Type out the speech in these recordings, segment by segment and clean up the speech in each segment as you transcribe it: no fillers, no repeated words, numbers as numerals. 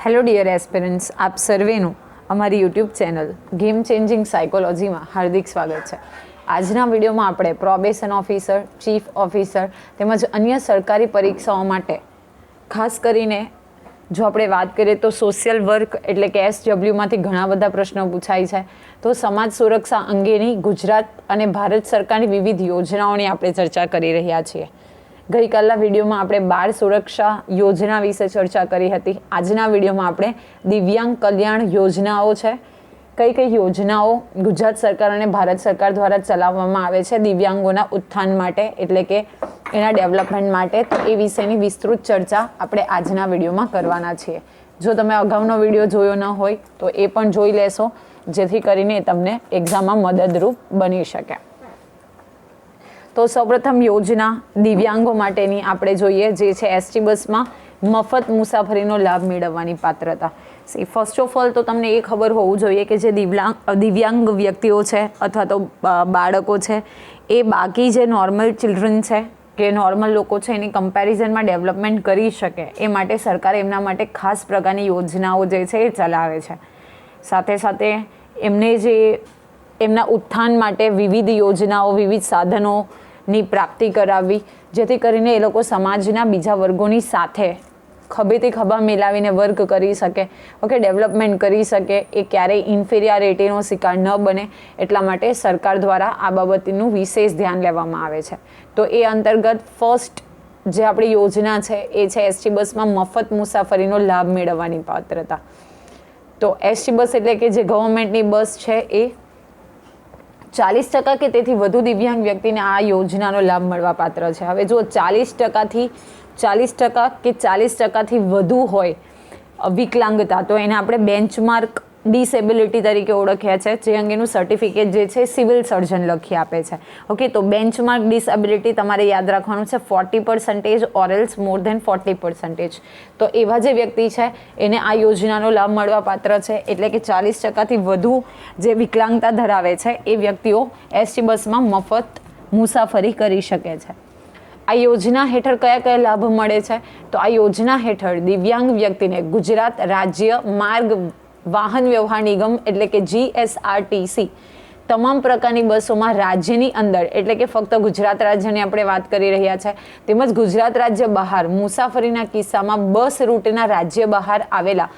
Hello dear aspirants, આપ સર્વેનું અમારી YouTube channel game changing સાયકોલોજીમાં હાર્દિક સ્વાગત છે. આજના વિડીયોમાં આપણે પ્રોબેશન ઓફિસર, ચીફ ઓફિસર તેમજ અન્ય સરકારી પરીક્ષાઓ માટે ખાસ કરીને જો આપણે વાત કરીએ તો સોશિયલ વર્ક એટલે કે SWમાંથી ઘણા બધા પ્રશ્નો પૂછાય છે. તો સમાજ સુરક્ષા અંગેની ગુજરાત અને ભારત સરકારની વિવિધ યોજનાઓની આપણે ચર્ચા કરી રહ્યા છીએ. ગઈકાલના વિડીયોમાં આપણે બાળ સુરક્ષા યોજના વિશે ચર્ચા કરી હતી. આજના વિડીયોમાં આપણે દિવ્યાંગ કલ્યાણ યોજનાઓ છે, કઈ કઈ યોજનાઓ ગુજરાત સરકાર અને ભારત સરકાર દ્વારા ચલાવવામાં આવે છે દિવ્યાંગોના ઉત્થાન માટે એટલે કે એના ડેવલપમેન્ટ માટે, તો એ વિશેની વિસ્તૃત ચર્ચા આપણે આજના વિડીયોમાં કરવાના છીએ. જો તમે અગાઉનો વિડીયો જોયો ન હોય તો એ પણ જોઈ લેશો, જેથી કરીને તમને એક્ઝામમાં મદદરૂપ બની શકે. તો સૌપ્રથમ યોજના દિવ્યાંગો માટેની આપણે જોઈએ, જે છે એસટી બસમાં મફત મુસાફરીનો લાભ મેળવવાની પાત્રતા. ફર્સ્ટ ઓફ ઓલ તો તમને એ ખબર હોવું જોઈએ કે જે દિવ્યાંગ વ્યક્તિઓ છે અથવા તો બાળકો છે, એ બાકી જે નોર્મલ ચિલ્ડ્રન છે કે નોર્મલ લોકો છે એની કમ્પેરિઝનમાં ડેવલપમેન્ટ કરી શકે એ માટે સરકાર એમના માટે ખાસ પ્રકારની યોજનાઓ જે છે એ ચલાવે છે. સાથે સાથે એમને જે એમના ઉત્થાન માટે વિવિધ યોજનાઓ, વિવિધ સાધનોની પ્રાપ્તિ કરાવવી, જેથી કરીને એ લોકો સમાજના બીજા વર્ગોની સાથે ખભેથી ખભા મિલાવીને વર્ક કરી શકે, ઓકે, ડેવલપમેન્ટ કરી શકે, એ ક્યારેય ઇન્ફિરિયોરિટીનો શિકાર ન બને એટલા માટે સરકાર દ્વારા આ બાબતનું વિશેષ ધ્યાન લેવામાં આવે છે. તો એ અંતર્ગત ફર્સ્ટ જે આપણી યોજના છે એ છે એસટી બસમાં મફત મુસાફરીનો લાભ મેળવવાની પાત્રતા. તો એસટી બસ એટલે કે જે ગવર્મેન્ટની બસ છે એ 40% કે તેથી વધુ દિવ્યાંગ વ્યક્તિને આ યોજનાનો લાભ મળવા પાત્ર છે. હવે જો 40% કે 40%થી વધુ હોય વિકલાંગતા, તો એને આપણે બેન્ચમાર્ક ડિસેબિલિટી તરીકે ઓળખ્યા છે, જે અંગેનું સર્ટિફિકેટ જે છે સિવિલ સર્જન લખી આપે છે. ઓકે, તો બેન્ચમાર્ક ડિસેબિલિટી તમારે યાદ રાખવાનું છે 40% ઓર એલ્સ મોર ધેન 40%. તો એવા જે વ્યક્તિ છે એને આ યોજનાનો લાભ મળવા પાત્ર છે, એટલે કે 40%થી વધુ જે વિકલાંગતા ધરાવે છે એ વ્યક્તિઓ એસટી બસમાં મફત મુસાફરી કરી શકે છે. આ યોજના હેઠળ કયા કયા લાભ મળે છે? તો આ યોજના હેઠળ દિવ્યાંગ વ્યક્તિને ગુજરાત રાજ્ય માર્ગ વાહન વ્યવહાર નિગમ એટલે કે GSRTC તમામ પ્રકારની બસોમાં રાજ્યની અંદર એટલે કે ફક્ત ગુજરાત રાજ્યની આપણે વાત કરી રહ્યા છે, તેમજ ગુજરાત રાજ્ય બહાર મુસાફરીના કિસ્સામાં બસ રૂટના રાજ્ય બહાર આવેલા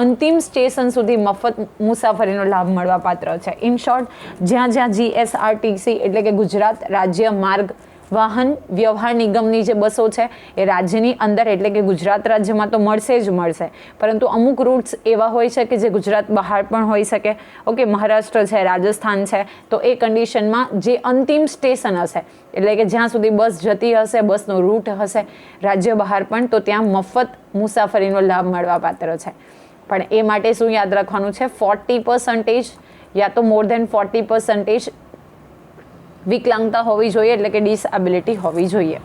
અંતિમ સ્ટેશન સુધી મફત મુસાફરીનો લાભ મળવા પાત્ર છે. ઇન શોર્ટ, જ્યાં જ્યાં GSRTC એટલે કે ગુજરાત રાજ્ય માર્ગ વાહન વ્યવહાર નિગમની જે બસો છે એ રાજ્યની અંદર એટલે કે ગુજરાત રાજ્યમાં તો મળશે જ મળશે, પરંતુ અમુક રૂટ્સ એવા હોય છે કે જે ગુજરાત બહાર પણ હોઈ શકે. ઓકે, મહારાષ્ટ્ર છે, રાજસ્થાન છે, તો એ કન્ડિશનમાં જે અંતિમ સ્ટેશન હશે એટલે કે જ્યાં સુધી બસ જતી હશે, બસનો રૂટ હશે રાજ્ય બહાર પણ, તો ત્યાં મફત મુસાફરીનો લાભ મળવા પાત્ર છે. પણ એ માટે શું યાદ રાખવાનું છે? 40% યા તો મોર ધેન 40% વિકલાંગતા હોવી જોઈએ એટલે કે ડિસએબિલિટી હોવી જોઈએ.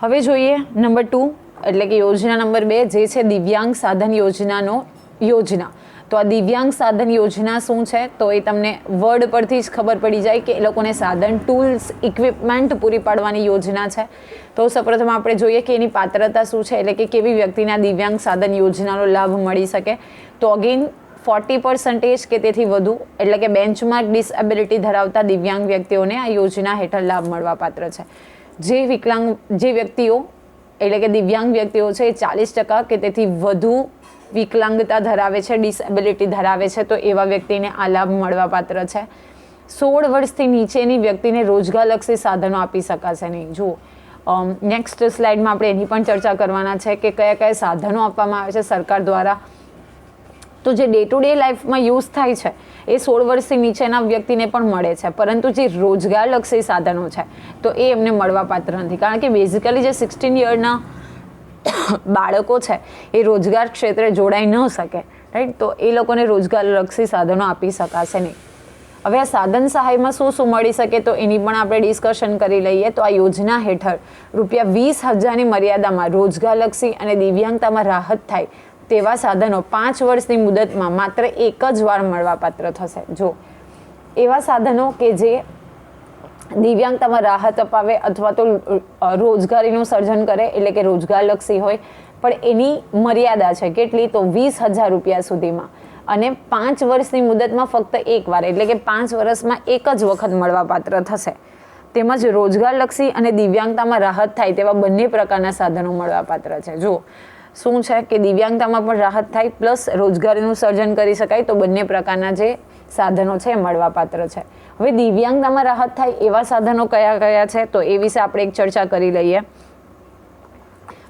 હવે જોઈએ નંબર 2 એટલે કે યોજના નંબર 2, જે છે દિવ્યાંગ સાધન યોજના. તો આ દિવ્યાંગ સાધન યોજના શું છે? તો એ તમને વર્ડ પરથી જ ખબર પડી જાય કે એ લોકોને સાધન, ટૂલ્સ, ઇક્વિપમેન્ટ પૂરી પાડવાની યોજના છે. તો સૌપ્રથમ આપણે જોઈએ કે એની પાત્રતા શું છે, એટલે કે કેવી વ્યક્તિને આ દિવ્યાંગ સાધન યોજનાનો લાભ મળી શકે. તો અગેન 40% કે તેથી વધુ એટલે કે બેન્ચમાર્ક ડિસએબિલિટી ધરાવતા દિવ્યાંગ વ્યક્તિઓને આ યોજના હેઠળ લાભ મળવા પાત્ર છે. જે વ્યક્તિઓ એટલે કે દિવ્યાંગ વ્યક્તિઓ છે એ 40% કે તેથી વધુ વિકલાંગતા ધરાવે છે, ડિસએબિલિટી ધરાવે છે, તો એવા વ્યક્તિને આ લાભ મળવા પાત્ર છે. 16 વર્ષથી નીચેની વ્યક્તિને રોજગારલક્ષી સાધનો આપી શકાશે નહીં. જુઓ, નેક્સ્ટ સ્લાઇડમાં આપણે એની પણ ચર્ચા કરવાના છે કે કયા કયા સાધનો આપવામાં આવે છે સરકાર દ્વારા. તો જે ડે ટુ ડે લાઈફમાં યુઝ થાય છે એ 16 વર્ષથી નીચેના વ્યક્તિને પણ મળે છે, પરંતુ જે રોજગારલક્ષી સાધનો છે તો એ એમને મળવા પાત્ર નથી, કારણ કે બેઝિકલી જે 16 યરના બાળકો છે એ રોજગાર ક્ષેત્રે જોડાઈ ન શકે, રાઈટ? તો એ લોકોને રોજગારલક્ષી સાધનો આપી શકાશે નહીં. હવે આ સાધન સહાયમાં શું શું મળી શકે તો એની પણ આપણે ડિસ્કશન કરી લઈએ. તો આ યોજના હેઠળ ₹20,000ની મર્યાદામાં રોજગારલક્ષી અને દિવ્યાંગતામાં રાહત થાય તેવા સાધનો 5 વર્ષની મુદતમાં માત્ર એક જ વાર મળવા પાત્ર થશે. જો એવા સાધનો કે જે દિવ્યાંગતામાં રાહત અપાવે અથવા તો રોજગારીનું સર્જન કરે એટલે કે રોજગારલક્ષી હોય પણ એની મર્યાદા છે કેટલી, તો 20,000 રૂપિયા સુધીમાં, અને 5 વર્ષની મુદતમાં ફક્ત એકવાર, એટલે કે 5 વર્ષમાં એક જ વખત મળવાપાત્ર થશે. તેમજ રોજગારલક્ષી અને દિવ્યાંગતામાં રાહત થાય તેવા બંને પ્રકારના સાધનો મળવાપાત્ર છે. જો શું છે કે દિવ્યાંગતામાં પણ રાહત થાય પ્લસ રોજગારીનું સર્જન કરી શકાય, તો બંને પ્રકારના જે સાધનો છે એ મળવાપાત્ર છે. હવે દિવ્યાંગતામાં રાહત થાય એવા સાધનો કયા કયા છે, તો એ વિશે આપણે એક ચર્ચા કરી લઈએ.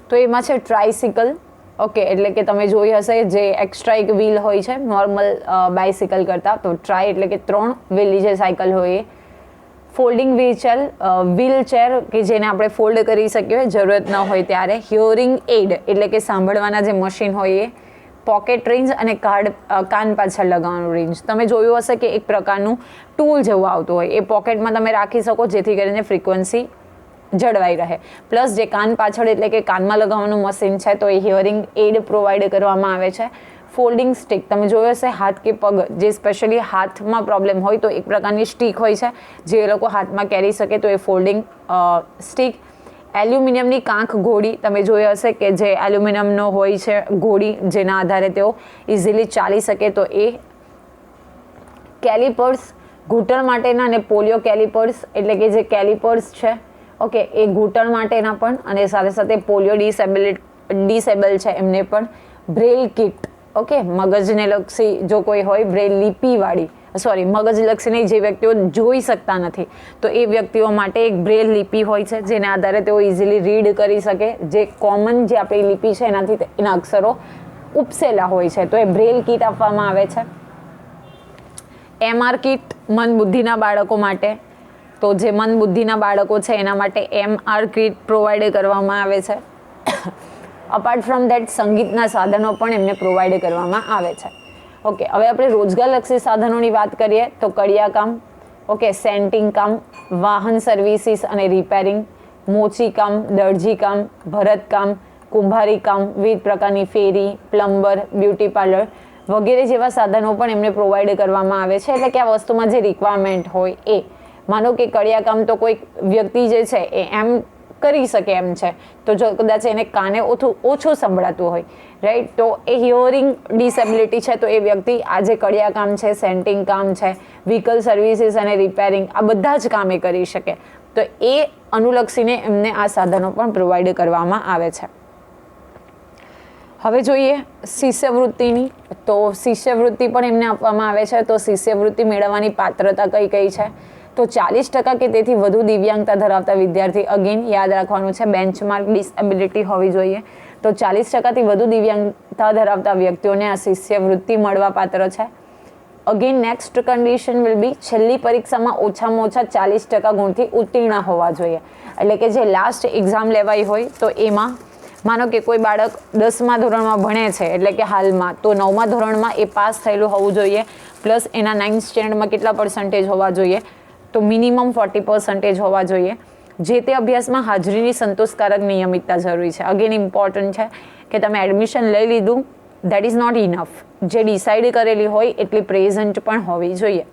તો એમાં છે ટ્રાયસિકલ. ઓકે, એટલે કે તમે જોઈ હશે જે એક્સ્ટ્રા એક વ્હીલ હોય છે નોર્મલ બાયસિકલ કરતાં, તો ટ્રાય એટલે કે 3 વ્હીલની જે સાયકલ હોય એ. ફોલ્ડિંગ વ્હીલચેર કે જેને આપણે ફોલ્ડ કરી શકીએ જરૂરત ન હોય ત્યારે. હિયરિંગ એડ એટલે કે સાંભળવાના જે મશીન હોય એ. પોકેટ રેન્જ અને કાન પાછળ લગાવવાનું રેન્જ. તમે જોયું હશે કે એક પ્રકારનું ટૂલ જેવું આવતું હોય, એ પોકેટમાં તમે રાખી શકો જેથી કરીને ફ્રીક્વન્સી જળવાઈ રહે. પ્લસ જે કાન પાછળ એટલે કે કાનમાં લગાવવાનું મશીન છે, તો એ હિયરિંગ એડ પ્રોવાઈડ કરવામાં આવે છે. ફોલ્ડિંગ સ્ટિક, તમે જોયું હશે હાથ કે પગ જે સ્પેશિયલી હાથમાં પ્રોબ્લેમ હોય તો એક પ્રકારની સ્ટિક હોય છે જે એ લોકો હાથમાં કેરી શકે, તો એ ફોલ્ડિંગ સ્ટિક. એલ્યુમિનિયમની કાંખ ઘોડી, તમે જોઈ હશે કે જે એલ્યુમિનિયમનો હોય છે ઘોડી જેના આધારે તેઓ ઇઝીલી ચાલી શકે, તો એ. કેલિપર્સ, ઘૂંટણ માટેના, અને પોલિયો કેલિપર્સ એટલે કે જે કેલિપર્સ છે ઓકે એ ઘૂંટણ માટેના પણ, અને સાથે સાથે પોલિયો ડિસેબલ છે એમને પણ. બ્રેલ કિટ, ઓકે, મગજને લક્ષી જો કોઈ હોય બ્રેલ લિપિવાળી, મગજલક્ષી નહીં, જે વ્યક્તિઓ જોઈ શકતા નથી તો એ વ્યક્તિઓ માટે એક બ્રેલ લિપિ હોય છે જેના આધારે તેઓ ઇઝીલી રીડ કરી શકે. જે કોમન જે આપણી લિપિ છે એનાથી એના અક્ષરો ઉપસેલા હોય છે, તો એ બ્રેલ કિટ આપવામાં આવે છે. MR કિટ, મન બુદ્ધિના બાળકો માટે, તો જે મન બુદ્ધિના બાળકો છે એના માટે MR કિટ પ્રોવાઈડ કરવામાં આવે છે. અપાર્ટ ફ્રોમ ધેટ સંગીતના સાધનો પણ એમને પ્રોવાઈડ કરવામાં આવે છે. ઓકે, હવે આપણે રોજગારલક્ષી સાધનોની વાત કરીએ તો કડિયાકામ, ઓકે, સેન્ટિંગ કામ, વાહન સર્વિસીસ અને રિપેરિંગ, મોચીકામ, દરજીકામ, ભરતકામ, કુંભારી કામ, વિવિધ પ્રકારની ફેરી, પ્લમ્બર, બ્યુટી પાર્લર વગેરે જેવા સાધનો પણ એમને પ્રોવાઈડ કરવામાં આવે છે. એટલે કે આ વસ્તુમાં જે રિક્વાયરમેન્ટ હોય એ, માનો કે કડિયાકામ તો કોઈ વ્યક્તિ જે છે એ એમ કરી શકે એમ છે, તો જો કદાચ એને કાને ઓછું સંભળાતું હોય, રાઈટ, તો એ હિયરિંગ ડિસેબિલિટી છે, તો એ વ્યક્તિ આ જે કડિયાકામ છે, સેન્ટિંગ કામ છે, વ્હીકલ સર્વિસીસ અને રિપેરિંગ આ બધા જ કામ એ કરી શકે, તો એ અનુલક્ષીને એમને આ સાધનો પણ પ્રોવાઈડ કરવામાં આવે છે. હવે જોઈએ શિષ્યવૃત્તિની, તો શિષ્યવૃત્તિ પણ એમને આપવામાં આવે છે. તો શિષ્યવૃત્તિ મેળવવાની પાત્રતા કઈ કઈ છે, તો 40% કે તેથી વધુ દિવ્યાંગતા ધરાવતા વિદ્યાર્થી, અગેન યાદ રાખવાનું છે બેન્ચમાર્ક ડિસેબિલિટી હોવી જોઈએ, તો 40%થી વધુ દિવ્યાંગતા ધરાવતા વ્યક્તિઓને આ શિષ્યવૃત્તિ મળવાપાત્ર છે. Again next condition will be છેલ્લી પરીક્ષામાં ઓછામાં ઓછા 40% ગુણથી ઉત્તીર્ણ હોવા જોઈએ. એટલે કે જે લાસ્ટ એક્ઝામ લેવાઈ હોય તો એમાં માનો કે કોઈ બાળક 10મા ધોરણમાં ભણે છે, એટલે કે હાલમાં, તો 9મા ધોરણમાં એ પાસ થયેલું હોવું જોઈએ, પ્લસ એના 9th સ્ટેન્ડર્ડમાં કેટલા પર્સન્ટેજ હોવા જોઈએ, તો મિનિમમ 40% હોવા જોઈએ. જે તે અભ્યાસમાં હાજરીની સંતોષકારક નિયમિતતા જરૂરી છે. અગેન ઇમ્પોર્ટન્ટ છે કે તમે એડમિશન લઈ લીધું, દેટ ઇઝ નોટ ઇનફ. જે ડિસાઇડ કરેલી હોય એટલી પ્રેઝન્ટ પણ હોવી જોઈએ.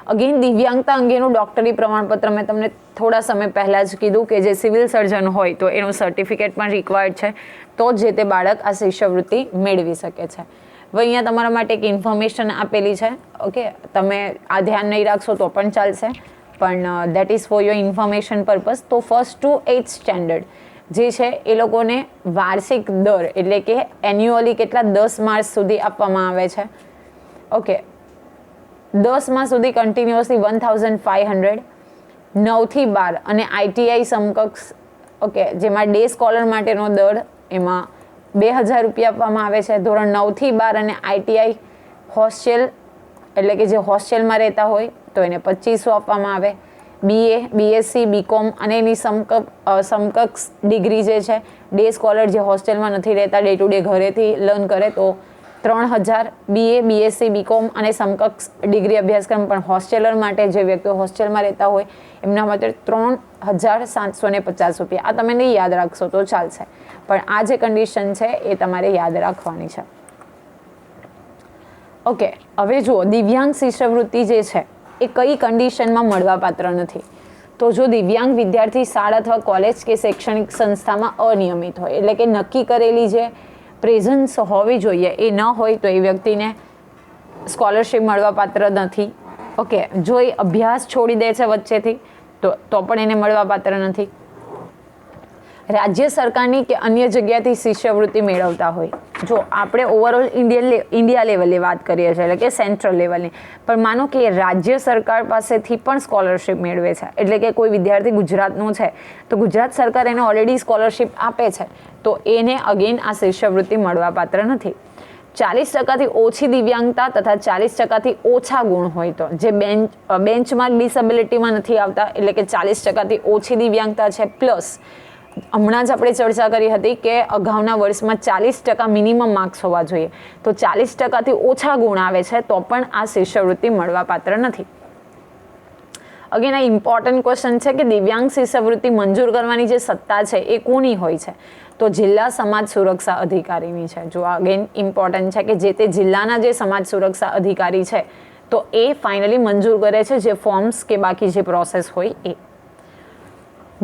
અગેન દિવ્યાંગતા અંગેનું ડૉક્ટરી પ્રમાણપત્ર મેં તમને થોડા સમય પહેલાં જ કીધું કે જે સિવિલ સર્જન હોય તો એનું સર્ટિફિકેટ પણ રિક્વાયર્ડ છે, તો જ જે તે બાળક આ શિષ્યવૃત્તિ મેળવી શકે છે. હવે અહીંયા તમારા માટે એક ઇન્ફોર્મેશન આપેલી છે, ઓકે, તમે આ ધ્યાન નહીં રાખશો તો પણ ચાલશે, પણ that is for your information purpose. તો 1st to 8th સ્ટેન્ડર્ડ જે છે એ લોકોને વાર્ષિક દર એટલે કે એન્યુઅલી કેટલા 10 માર્ચ સુધી આપવામાં આવે છે. ઓકે, 10 માસ સુધી કન્ટિન્યુઅસલી 1500, 9 થી 12 અને ITI સમકક્ષ, ઓકે, જેમાં ડે સ્કોલર માટેનો દર એમાં 2000 રૂપિયા આપવામાં આવે છે. ધોરણ 9 થી 12 અને ITI હોસ્ટેલ એટલે કે જે હોસ્ટેલમાં રહેતા હોય તો એને 2500 આપવામાં આવે. BA, BSc, BCom અને એની સમકક્ષ ડિગ્રી જે છે ડે સ્કોલર જે હોસ્ટેલમાં નથી રહેતા, ડે ટુ ડે ઘરેથી લર્ન કરે તો 3000. BA, BSc, BCom અને સમકક્ષ ડિગ્રી અભ્યાસક્રમ પણ હોસ્ટેલર માટે, જે વ્યક્તિઓ હોસ્ટેલમાં રહેતા હોય એમના માટે 3750 રૂપિયા. આ તમે નહીં યાદ રાખશો તો ચાલશે, પણ આ જે કન્ડિશન છે એ તમારે યાદ રાખવાની છે. ઓકે, હવે જુઓ દિવ્યાંગ શિષ્યવૃત્તિ જે છે એ કઈ કન્ડિશનમાં મળવાપાત્ર નથી. તો જો દિવ્યાંગ વિદ્યાર્થી શાળા અથવા કોલેજ કે શૈક્ષણિક સંસ્થામાં અનિયમિત હોય, એટલે કે નક્કી કરેલી જે પ્રેઝન્સ હોવી જોઈએ એ ન હોય તો એ વ્યક્તિને સ્કોલરશિપ મળવા પાત્ર નથી. ઓકે, જો એ અભ્યાસ છોડી દે છે વચ્ચેથી તો પણ એને મળવા પાત્ર નથી. રાજ્ય સરકારની કે અન્ય જગ્યાથી શિષ્યવૃત્તિ મેળવતા હોય, જો આપણે ઓવરઓલ ઇન્ડિયા લેવલે વાત કરીએ છીએ, એટલે કે સેન્ટ્રલ લેવલની, પણ માનો કે રાજ્ય સરકાર પાસેથી પણ સ્કોલરશિપ મેળવે છે, એટલે કે કોઈ વિદ્યાર્થી ગુજરાતનો છે તો ગુજરાત સરકાર એને ઓલરેડી સ્કોલરશિપ આપે છે, તો એને અગેન આ શિષ્યવૃત્તિ મળવા પાત્ર નથી. 40% ઓછી દિવ્યાંગતા તથા 40% ઓછા ગુણ હોય તો, જે બેન્ચમાર્ક ડિસેબિલિટીમાં નથી આવતા, એટલે કે 40% ઓછી દિવ્યાંગતા છે પ્લસ હમણાં જ આપણે ચર્ચા કરી હતી કે અગાઉના વર્ષમાં 40% મિનિમમ માર્ક્સ હોવા જોઈએ, તો 40%થી ઓછા ગુણ આવે છે તો પણ આ શિષ્યવૃત્તિ મળવા પાત્ર નથી. અગેન આ ઇમ્પોર્ટન્ટ ક્વેશ્ચન છે કે દિવ્યાંગ શિષ્યવૃત્તિ મંજૂર કરવાની જે સત્તા છે એ કોની હોય છે, તો જિલ્લા સમાજ સુરક્ષા અધિકારીની છે. જો અગેન ઇમ્પોર્ટન્ટ છે કે જે તે જિલ્લાના જે સમાજ સુરક્ષા અધિકારી છે તો એ ફાઇનલી મંજૂર કરે છે જે ફોર્મ્સ કે બાકી જે પ્રોસેસ હોય એ.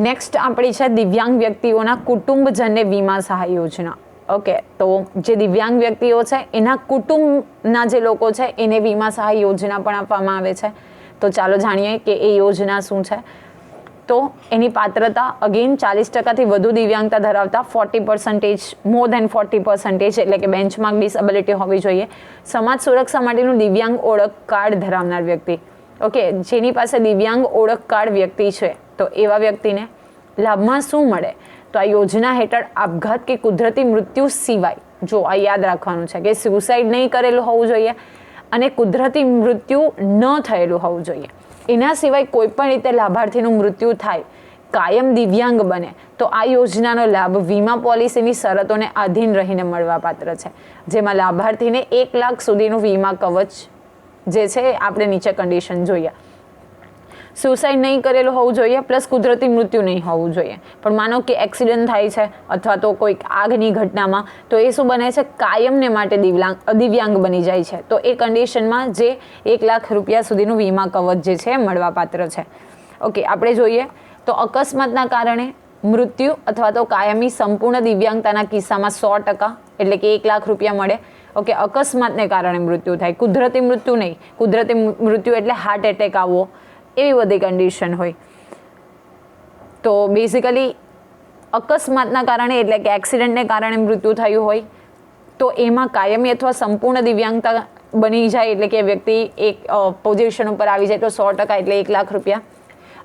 નેક્સ્ટ આપણી છે દિવ્યાંગ વ્યક્તિઓના કુટુંબજન્ય વીમા સહાય યોજના. ઓકે, તો જે દિવ્યાંગ વ્યક્તિઓ છે એના કુટુંબના જે લોકો છે એને વીમા સહાય યોજના પણ આપવામાં આવે છે. તો ચાલો જાણીએ કે એ યોજના શું છે. તો એની પાત્રતા અગેન 40%થી વધુ દિવ્યાંગતા ધરાવતા 40%, મોર દેન 40%, એટલે કે બેન્ચમાર્ક ડિસેબિલિટી હોવી જોઈએ. સમાજ સુરક્ષા માટેનું દિવ્યાંગ ઓળખ કાર્ડ ધરાવનાર વ્યક્તિ, ઓકે, જેની પાસે દિવ્યાંગ ઓળખ કાર્ડ વ્યક્તિ છે તો એવા વ્યક્તિને લાભમાં શું મળે, તો આ યોજના હેઠળ આપઘાત કે કુદરતી મૃત્યુ સિવાય, જો આ યાદ રાખવાનું છે કે સુસાઇડ નહીં કરેલું હોવું જોઈએ અને કુદરતી મૃત્યુ ન થયેલું હોવું જોઈએ, એના સિવાય કોઈ પણ રીતે લાભાર્થીનું મૃત્યુ થાય, કાયમ દિવ્યાંગ બને તો આ યોજનાનો લાભ વીમા પોલિસીની શરતોને આધીન રહીને મળવા પાત્ર છે, જેમાં લાભાર્થીને 1 લાખ સુધીનું વીમા કવચ જે છે આપણે નીચે કન્ડિશન જોઈએ. સુસાઇડ નહીં કરેલું હોવું જોઈએ પ્લસ કુદરતી મૃત્યુ નહીં હોવું જોઈએ. પણ માનો કે એક્સિડન્ટ થાય છે અથવા તો કોઈક આગની ઘટનામાં તો એ શું બને છે, કાયમને માટે દિવ્યાંગ બની જાય છે, તો એ કન્ડિશનમાં જે 1 લાખ રૂપિયા સુધીનું વીમા કવચ જે છે મળવા પાત્ર છે. ઓકે, આપણે જોઈએ તો અકસ્માતના કારણે મૃત્યુ અથવા તો કાયમી સંપૂર્ણ દિવ્યાંગતાના કિસ્સામાં 100%, એટલે કે 1 લાખ રૂપિયા મળે. ઓકે, અકસ્માતને કારણે મૃત્યુ થાય, કુદરતી મૃત્યુ નહીં. કુદરતી મૃત્યુ એટલે હાર્ટ એટેક આવવો, એવી બધી કન્ડિશન હોય. તો બેઝિકલી અકસ્માતના કારણે એટલે કે એક્સિડન્ટને કારણે મૃત્યુ થયું હોય તો એમાં કાયમી અથવા સંપૂર્ણ દિવ્યાંગતા બની જાય, એટલે કે વ્યક્તિ એક પોઝિશન ઉપર આવી જાય તો 100%, એટલે 1 લાખ રૂપિયા.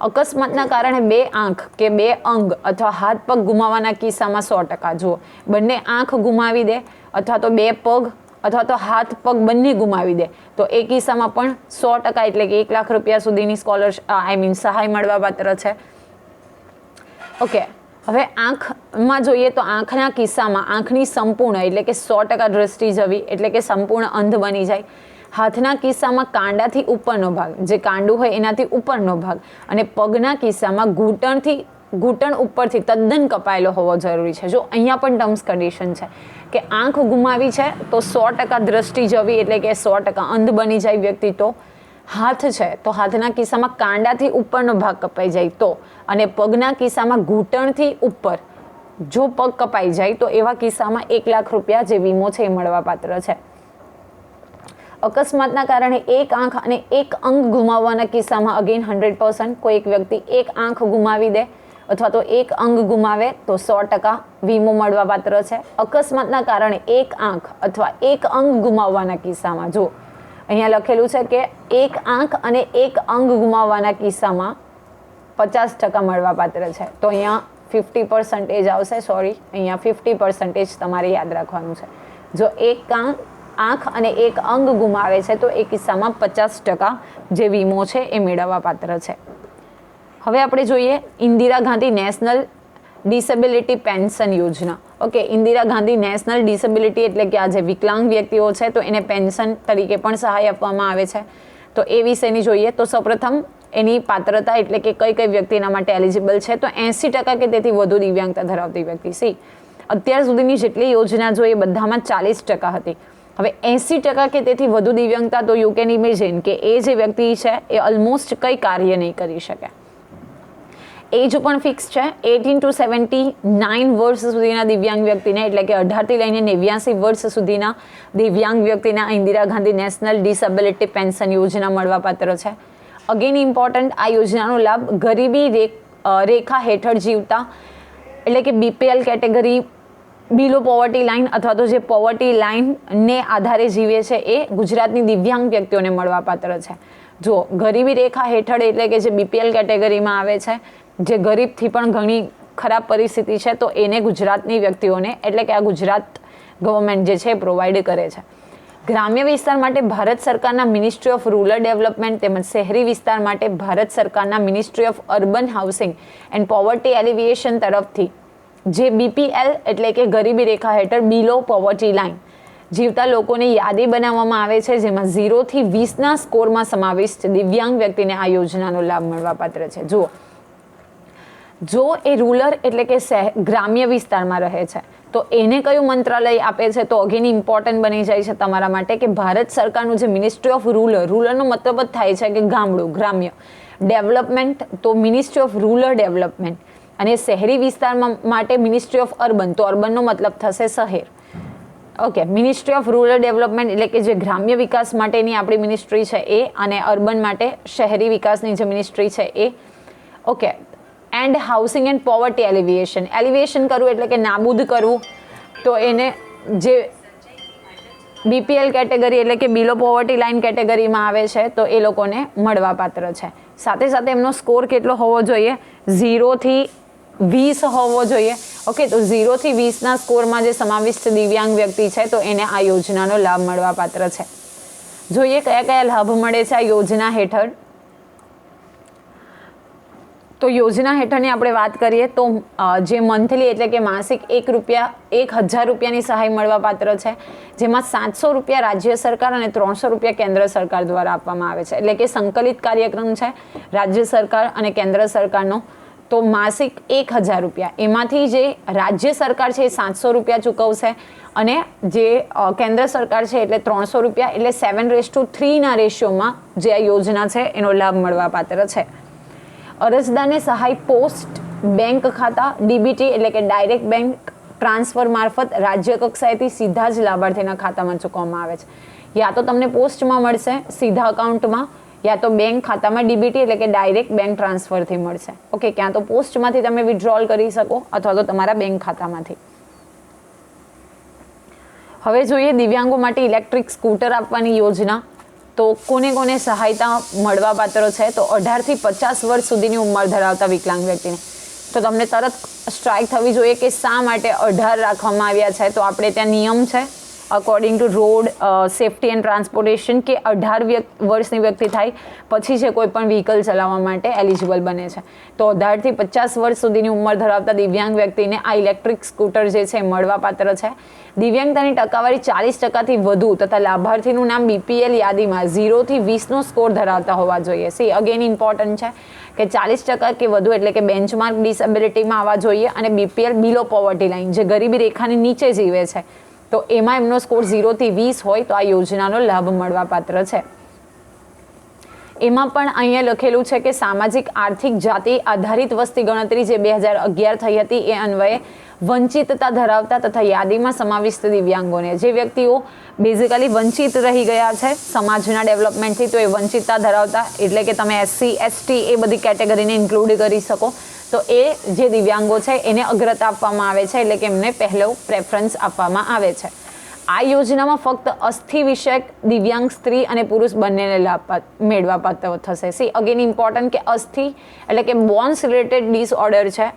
અકસ્માતના કારણે 2 આંખ કે 2 અંગ અથવા હાથ પગ ગુમાવવાના કિસ્સામાં 100%. જુઓ, બંને આંખ ગુમાવી દે અથવા તો 2 પગ અથવા તો હાથ પગ બંને ગુમાવી દે તો એ કિસ્સામાં પણ 100%, એટલે કે 1 લાખ રૂપિયા સુધીની સહાય મળવા પાત્ર છે. ઓકે, હવે આંખમાં જોઈએ તો આંખના કિસ્સામાં આંખની સંપૂર્ણ એટલે કે 100% દ્રષ્ટિ જવી, એટલે કે સંપૂર્ણ અંધ બની જાય. હાથના કિસ્સામાં કાંડાથી ઉપરનો ભાગ, જે કાંડું હોય એનાથી ઉપરનો ભાગ, અને પગના કિસ્સામાં ઘૂંટણ ઉપરથી તદ્દન કપાયેલો હોવો જરૂરી છે. જો અહીંયા પણ ટર્મ્સ કન્ડિશન છે કે આંખ ગુમાવી છે તો 100% દ્રષ્ટિ જવી, એટલે કે 100% અંધ બની જાય વ્યક્તિ. તો હાથ છે તો હાથના કિસ્સામાં કાંડાથી ઉપરનો ભાગ કપાઈ જાય તો, અને પગના કિસ્સામાં ઘૂંટણથી ઉપર જો પગ કપાઈ જાય તો એવા કિસ્સામાં 1 લાખ રૂપિયા જે વીમો છે એ મળવા પાત્ર છે. અકસ્માતના કારણે 1 આંખ અને 1 અંગ ગુમાવવાના કિસ્સામાં અગેન 100%, કોઈ એક વ્યક્તિ 1 આંખ ગુમાવી દે અથવા તો 1 અંગ ગુમાવે તો 100% વીમો મળવા પાત્ર છે. અકસ્માતના કારણે 1 આંખ અથવા 1 અંગ ગુમાવવાના કિસ્સામાં, જો અહીંયા લખેલું છે કે 1 આંખ અને 1 અંગ ગુમાવવાના કિસ્સામાં 50% મળવા પાત્ર છે, તો અહીંયા 50% આવશે. સોરી, અહીંયા 50% તમારે યાદ રાખવાનું છે. જો 1 આંખ અને 1 અંગ ગુમાવે છે તો એ કિસ્સામાં 50% જે વીમો છે એ મેળવવા પાત્ર છે. હવે આપણે જોઈએ Indira Gandhi national disability pension યોજના. Okay, Indira Gandhi national disability એટલે કે આ જે વિકલાંગ વ્યક્તિઓ છે તો એને પેન્શન તરીકે પણ સહાય આપવામાં આવે છે. તો એ વિશેની જોઈએ તો સૌપ્રથમ એની પાત્રતા એટલે કે કઈ કઈ વ્યક્તિના માટે એલિજિબલ છે, તો 80% કે તેથી વધુ દિવ્યાંગતા ધરાવતી વ્યક્તિ. અત્યાર સુધીની જેટલી યોજના જોઈએ બધામાં 40% હતી. હવે 80% કે તેથી વધુ દિવ્યાંગતા, તો યુ કેન ઇમેજિન કે એ જે વ્યક્તિ છે એ ઓલમોસ્ટ કંઈ કાર્ય નહીં કરી શકે. એજ પણ ફિક્સ છે 18 to 79 વર્ષ સુધીના દિવ્યાંગ વ્યક્તિને, એટલે કે 18થી લઈને 89 વર્ષ સુધીના દિવ્યાંગ વ્યક્તિના Indira Gandhi national disability pension યોજના મળવાપાત્ર છે. અગેન ઇમ્પોર્ટન્ટ, આ યોજનાનો લાભ ગરીબી રેખા હેઠળ જીવતા, એટલે કે BPL કેટેગરી, બિલો પોવર્ટી લાઇન અથવા તો જે પોવર્ટી લાઇનને આધારે જીવે છે એ ગુજરાતની દિવ્યાંગ વ્યક્તિઓને મળવાપાત્ર છે. જો ગરીબી રેખા હેઠળ એટલે કે જે BPL કેટેગરીમાં આવે છે, જે ગરીબથી પણ ઘણી ખરાબ પરિસ્થિતિ છે, તો એને ગુજરાતની વ્યક્તિઓને, એટલે કે આ ગુજરાત ગવર્મેન્ટ જે છે પ્રોવાઈડ કરે છે. ગ્રામ્ય વિસ્તાર માટે ભારત સરકારના મિનિસ્ટ્રી ઓફ રૂરલ ડેવલપમેન્ટ તેમજ શહેરી વિસ્તાર માટે ભારત સરકારના ministry of urban housing and poverty alleviation તરફથી જે BPL એટલે કે ગરીબી રેખા હેઠળ બિલો પોવર્ટી લાઇન જીવતા લોકોની યાદી બનાવવામાં આવે છે, જેમાં 0 થી 20ના સ્કોરમાં સમાવિષ્ટ દિવ્યાંગ વ્યક્તિને આ યોજનાનો લાભ મળવાપાત્ર છે. જો એ રૂરલ એટલે કે ગ્રામ્ય વિસ્તારમાં રહે છે તો એને કયું મંત્રાલય આપે છે, તો અગેન ઇમ્પોર્ટન્ટ બની જાય છે તમારા માટે કે ભારત સરકારનું જે મિનિસ્ટ્રી ઓફ રૂરલનો મતલબ જ થાય છે કે ગામડું, ગ્રામ્ય ડેવલપમેન્ટ, તો મિનિસ્ટ્રી ઓફ રૂરલ ડેવલપમેન્ટ, અને શહેરી વિસ્તારમાં માટે મિનિસ્ટ્રી ઓફ અર્બન, તો અર્બનનો મતલબ થશે શહેર. Okay, ministry of rural development એટલે કે જે ગ્રામ્ય વિકાસ માટેની આપણી મિનિસ્ટ્રી છે એ, અને અર્બન માટે શહેરી વિકાસની જે મિનિસ્ટ્રી છે એ. Okay, and housing and poverty alleviation કરવું એટલે કે નાબૂદ કરવું, તો એને જે BPL કેટેગરી એટલે કે બિલો પોવર્ટી લાઇન કેટેગરીમાં આવે છે તો એ લોકોને મળવાપાત્ર છે. સાથે સાથે એમનો સ્કોર કેટલો હોવો જોઈએ? 0 થી 20 હોવો જોઈએ. ઓકે, તો 0 થી 20ના સ્કોરમાં જે સમાવિષ્ટ દિવ્યાંગ વ્યક્તિ છે તો એને આ યોજનાનો લાભ મળવાપાત્ર છે. જોઈએ કયા કયા લાભ મળે છે આ યોજના હેઠળ. તો યોજના હેઠળની આપણે વાત કરીએ તો જે મંથલી એટલે કે માસિક 1,000 રૂપિયાની સહાય મળવાપાત્ર છે, જેમાં 700 રૂપિયા રાજ્ય સરકાર અને 300 રૂપિયા કેન્દ્ર સરકાર દ્વારા આપવામાં આવે છે. એટલે કે સંકલિત કાર્યક્રમ છે રાજ્ય સરકાર અને કેન્દ્ર સરકારનો. તો માસિક 1,000 રૂપિયા, એમાંથી જે રાજ્ય સરકાર છે એ 700 રૂપિયા ચૂકવશે, અને જે કેન્દ્ર સરકાર છે એટલે 300 રૂપિયા, એટલે 7:3ના રેશિયોમાં જે આ યોજના છે એનો લાભ મળવાપાત્ર છે. અરજદારને સહાય પોસ્ટ બેંક ખાતા DBT એટલે કે ડાયરેક્ટ બેંક ટ્રાન્સફર મારફત રાજ્ય કક્ષાએથી સીધા જ લાભાર્થીના ખાતામાં ચૂકવવામાં આવે છે. યા તો તમને પોસ્ટમાં મળશે સીધા અકાઉન્ટમાં, યા તો બેંક ખાતામાં DBT એટલે કે ડાયરેક્ટ બેંક ટ્રાન્સફરથી મળશે. ઓકે, ક્યાં તો પોસ્ટમાંથી તમે વિથડ્રોલ કરી શકો અથવા તો તમારા બેંક ખાતામાંથી. હવે જોઈએ દિવ્યાંગો માટે ઇલેક્ટ્રિક સ્કૂટર આપવાની યોજના. તો કોને કોને સહાયતા મળવાપાત્ર છે? તો 18 થી 50 વર્ષ સુધીની ઉંમર ધરાવતા વિકલાંગ વ્યક્તિને. તો તમને તરત સ્ટ્રાઇક થવી જોઈએ કે શા માટે 18 રાખવામાં આવ્યા છે. તો આપણે ત્યાં નિયમ છે according to road safety and transportation કે 18 વર્ષની વ્યક્તિ થાય પછી છે કોઈ પણ વ્હીકલ ચલાવવા માટે એલિજિબલ બને છે. તો 18 થી 50 વર્ષ સુધીની ઉંમર ધરાવતા દિવ્યાંગ વ્યક્તિને આ ઇલેક્ટ્રિક સ્કૂટર જે છે મળવાપાત્ર છે. દિવ્યાંગતાની ટકાવારી 40%થી વધુ તથા લાભાર્થીનું નામ BPL યાદીમાં 0 થી 20નો સ્કોર ધરાવતા હોવા જોઈએ. સી અગેન ઇમ્પોર્ટન્ટ છે કે 40% કે વધુ એટલે કે બેન્ચમાર્ક ડિસેબિલિટીમાં આવવા જોઈએ, અને BPL બિલો પોવર્ટી લાઇન જે ગરીબી રેખાની નીચે જીવે છે તો એમાં એમનો સ્કોર 0 થી 20 હોય તો આ યોજનાનો લાભ મળવાપાત્ર છે. એમાં પણ અહીંયા લખેલું છે કે સામાજિક આર્થિક જાતિ આધારિત વસ્તી ગણતરી જે 2011 થઈ હતી એ અન્વયે વંચિતતા ધરાવતા તથા યાદીમાં સમાવિષ્ટ દિવ્યાંગોને, જે વ્યક્તિઓ બેઝિકલી વંચિત રહી ગયા છે સમાજના ડેવલપમેન્ટથી, તો એ વંચિતતા ધરાવતા એટલે કે તમે SC ST એ બધી કેટેગરીને ઇન્ક્લુડ કરી શકો. તો એ જે દિવ્યાંગો છે એને અગ્રતા આપવામાં આવે છે, એટલે કે એમને પહેલો પ્રેફરન્સ આપવામાં આવે છે. આ યોજનામાં ફક્ત અસ્થિ વિષયક દિવ્યાંગ સ્ત્રી અને પુરુષ બંનેને લાભ મેળવાપાત્ર થશે. સી અગેન ઇમ્પોર્ટન્ટ કે અસ્થિ એટલે કે બોન્સ રિલેટેડ ડિસઓર્ડર છે,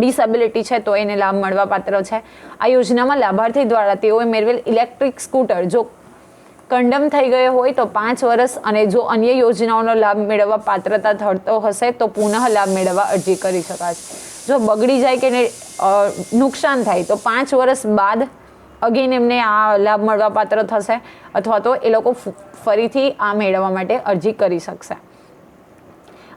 ડિસેબિલિટી છે, તો એને લાભ મળવાપાત્ર છે. આ યોજનામાં લાભાર્થી દ્વારા તેઓએ મેળવેલ ઇલેક્ટ્રિક સ્કૂટર જો કન્ડમ થઈ ગયો હોય તો 5 વર્ષ, અને જો અન્ય યોજનાઓનો લાભ મેળવવા પાત્રતા ધરતો હશે તો પુનઃ લાભ મેળવવા અરજી કરી શકાશે. જો બગડી જાય કે નુકસાન થાય તો 5 વર્ષ બાદ અગેન એમને આ લાભ મળવાપાત્ર થશે, અથવા તો એ લોકો ફરીથી આ મેળવવા માટે અરજી કરી શકશે.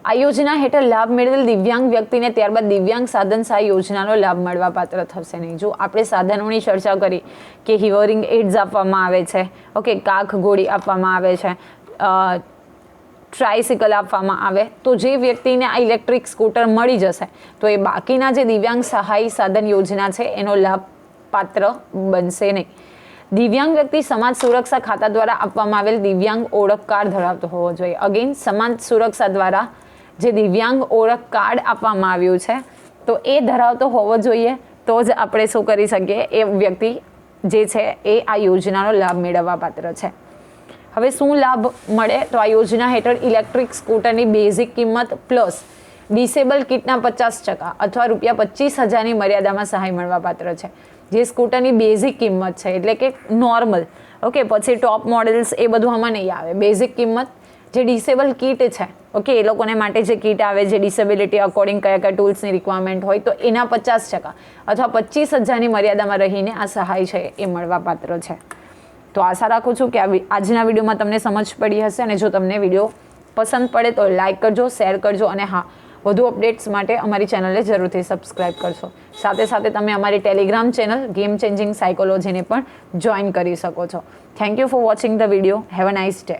આ યોજના હેઠળ લાભ મેળવેલ દિવ્યાંગ વ્યક્તિને ત્યારબાદ દિવ્યાંગ સાધન સહાય યોજનાનો લાભ મળવાપાત્ર થશે નહીં. જો આપણે સાધનોની ચર્ચા કરી કે હિયરિંગ એડ્સ આપવામાં આવે છે, ઓકે, કાખ ગોળી આપવામાં આવે છે, ટ્રાયસિકલ આપવામાં આવે તો જે વ્યક્તિને આ ઇલેક્ટ્રિક સ્કૂટર મળી જશે તો એ બાકીના જે દિવ્યાંગ સહાય સાધન યોજના છે એનો લાભ પાત્ર બનશે નહીં. દિવ્યાંગ વ્યક્તિ સમાજ સુરક્ષા ખાતા દ્વારા આપવામાં આવેલ દિવ્યાંગ ઓળખ કાર્ડ ધરાવતો હોવો જોઈએ. અગેન સમાજ સુરક્ષા દ્વારા જે દિવ્યાંગ ઓળખ કાર્ડ આપવામાં આવ્યું છે તો એ ધરાવતો હોવો જોઈએ તો જ આપણે શું કરી શકીએ, એ વ્યક્તિ જે છે એ આ યોજનાનો લાભ મેળવવા પાત્ર છે. હવે શું લાભ મળે તો આ યોજના હેઠળ ઇલેક્ટ્રિક સ્કૂટરની બેઝિક કિંમત પ્લસ ડિસેબલ કિટના 50% અથવા ₹25,000ની મર્યાદામાં સહાય મળવા પાત્ર છે. જે સ્કૂટરની બેઝિક કિંમત છે એટલે કે નોર્મલ, ઓકે, પછી ટોપ મોડેલ્સ એ બધું આમાં નહીં આવે. બેઝિક કિંમત જે ડિસેબલ કીટ છે, ઓકે, એ લોકોને માટે જે કીટ આવે જે ડિસેબિલિટી અકોર્ડિંગ કયા કયા ટૂલ્સની રિક્વાયરમેન્ટ હોય તો એના 50% અથવા 25,000ની મર્યાદામાં રહીને આ સહાય છે એ મળવા પાત્ર છે. તો આશા રાખું છું કે આજના વિડીયોમાં તમને સમજ પડી હશે અને જો તમને વિડીયો પસંદ પડે તો લાઇક કરજો, શેર કરજો અને હા, વધુ અપડેટ્સ માટે અમારી ચેનલને જરૂરથી સબસ્ક્રાઇબ કરશો. સાથે સાથે તમે અમારી ટેલિગ્રામ ચેનલ ગેમ ચેન્જિંગ સાયકોલોજીને પણ જોઈન કરી શકો છો. Thank you for watching the video. Have a nice day.